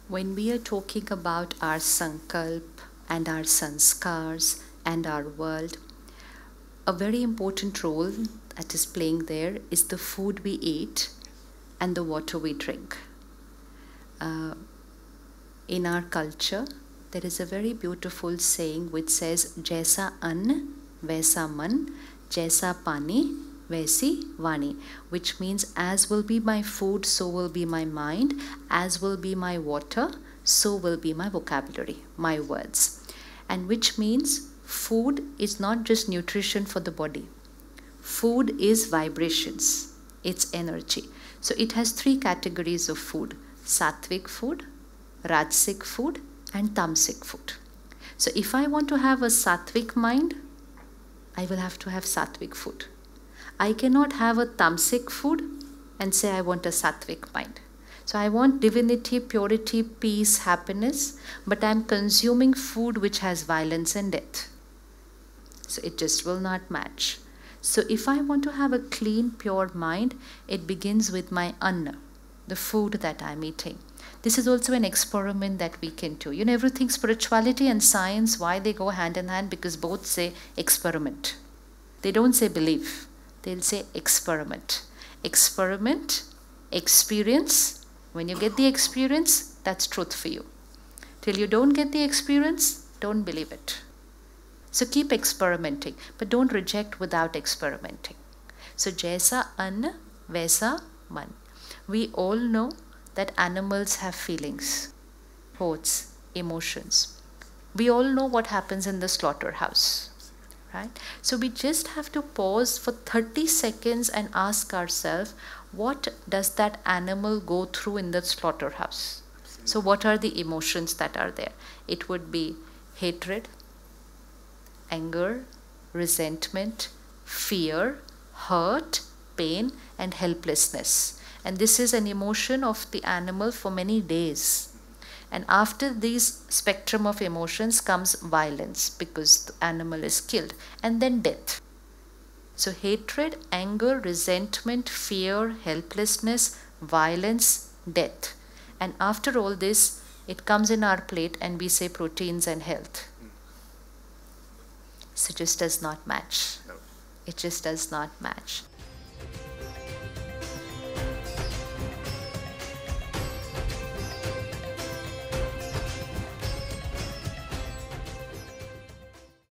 When we are talking about our sankalp and our sanskars and our world, a very important role that is playing there is the food we eat and the water we drink. In our culture, there is a very beautiful saying which says, Jaisa ann, vaisa man, jaisa pani, vaisi vani, which means as will be my food, so will be my mind, as will be my water, so will be my vocabulary, my words. And which means food is not just nutrition for the body. Food is vibrations, it's energy. So it has three categories of food: sattvic food, rajasic food, and tamasic food. So if I want to have a sattvic mind, I will have to have sattvic food. I cannot have a tamasic food and say I want a sattvic mind. So I want divinity, purity, peace, happiness, but I am consuming food which has violence and death. So it just will not match. So if I want to have a clean, pure mind, it begins with my anna, the food that I'm eating. This is also an experiment that we can do. Everything spirituality and science, why they go hand in hand? Because both say experiment. They don't say belief. They'll say experiment. Experiment, experience. When you get the experience, that's truth for you. Till you don't get the experience, don't believe it. So keep experimenting, but don't reject without experimenting. So Jaisa ann, vaisa man. We all know that animals have feelings, thoughts, emotions. We all know what happens in the slaughterhouse, right? So we just have to pause for 30 seconds and ask ourselves, what does that animal go through in the slaughterhouse? So what are the emotions that are there? It would be hatred, anger, resentment, fear, hurt, pain, and helplessness. And this is an emotion of the animal for many days. And after these spectrum of emotions comes violence, because the animal is killed, and then death. So hatred, anger, resentment, fear, helplessness, violence, death. And after all this, it comes in our plate and we say proteins and health. So it just does not match. It just does not match.